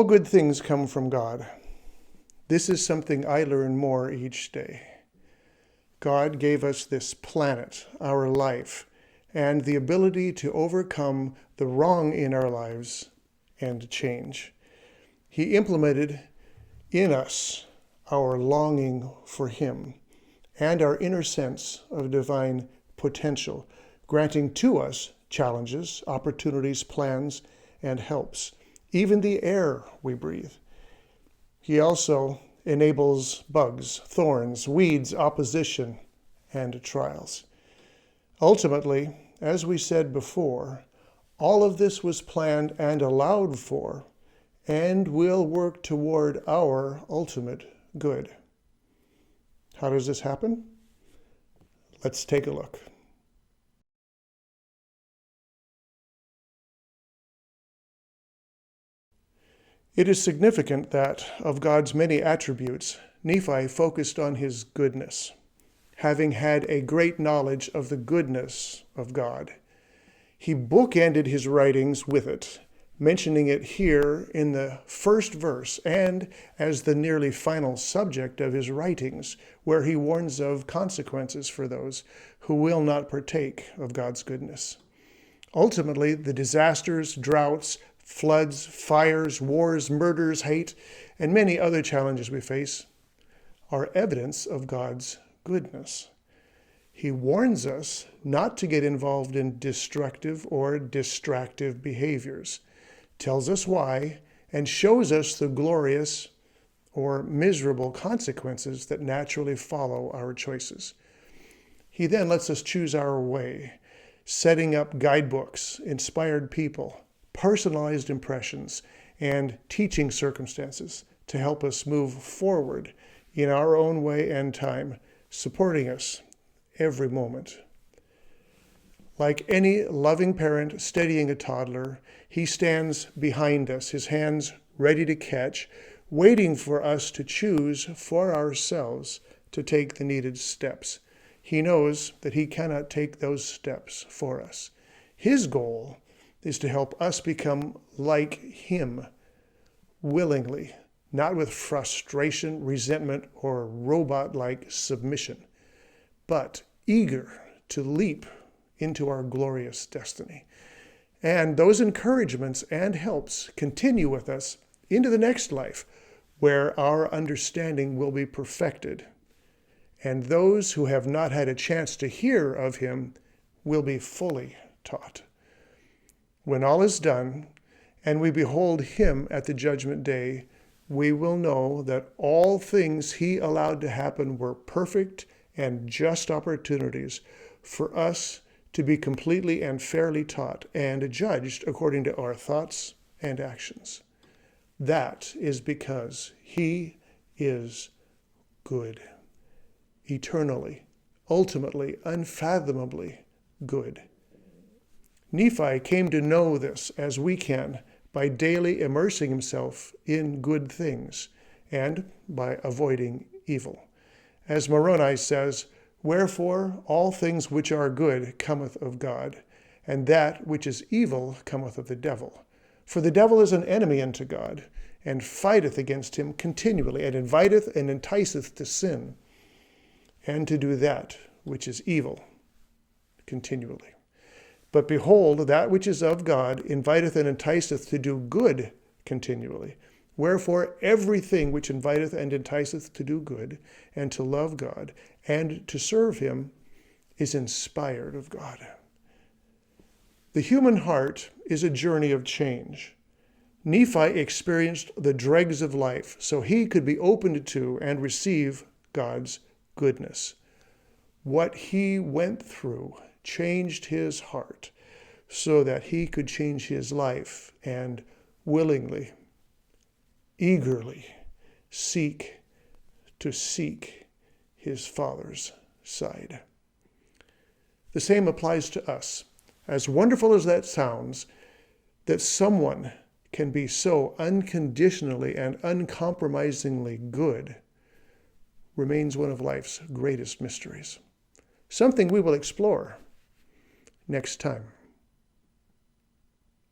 All good things come from God. This is something I learn more each day. God gave us this planet, our life, and the ability to overcome the wrong in our lives and change. He implemented in us our longing for Him and our inner sense of divine potential, granting to us challenges, opportunities, plans, and helps, even the air we breathe. He also enables bugs, thorns, weeds, opposition, and trials. Ultimately, as we said before, all of this was planned and allowed for, and will work toward our ultimate good. How does this happen? Let's take a look. It is significant that, of God's many attributes, Nephi focused on His goodness, having had a great knowledge of the goodness of God. He bookended his writings with it, mentioning it here in the first verse and as the nearly final subject of his writings, where he warns of consequences for those who will not partake of God's goodness. Ultimately, the disasters, droughts, floods, fires, wars, murders, hate, and many other challenges we face are evidence of God's goodness. He warns us not to get involved in destructive or distractive behaviors, tells us why, and shows us the glorious or miserable consequences that naturally follow our choices. He then lets us choose our way, setting up guidebooks, inspired people, personalized impressions, and teaching circumstances to help us move forward in our own way and time, supporting us every moment. Like any loving parent steadying a toddler, he stands behind us, his hands ready to catch, waiting for us to choose for ourselves to take the needed steps. He knows that he cannot take those steps for us. His goal is to help us become like him willingly, not with frustration, resentment, or robot-like submission, but eager to leap into our glorious destiny. And those encouragements and helps continue with us into the next life, where our understanding will be perfected. And those who have not had a chance to hear of him will be fully taught. When all is done, and we behold him at the judgment day, we will know that all things he allowed to happen were perfect and just opportunities for us to be completely and fairly taught and judged according to our thoughts and actions. That is because he is good, eternally, ultimately, unfathomably good. Nephi came to know this as we can by daily immersing himself in good things and by avoiding evil. As Moroni says, "Wherefore all things which are good cometh of God, and that which is evil cometh of the devil. For the devil is an enemy unto God, and fighteth against him continually, and inviteth and enticeth to sin, and to do that which is evil continually. But behold, that which is of God inviteth and enticeth to do good continually. Wherefore everything which inviteth and enticeth to do good, and to love God, and to serve him, is inspired of God." The human heart is a journey of change. Nephi experienced the dregs of life so he could be opened to and receive God's goodness. What he went through changed his heart so that he could change his life and willingly, eagerly seek his Father's side. The same applies to us. As wonderful as that sounds, that someone can be so unconditionally and uncompromisingly good remains one of life's greatest mysteries. Something we will explore next time.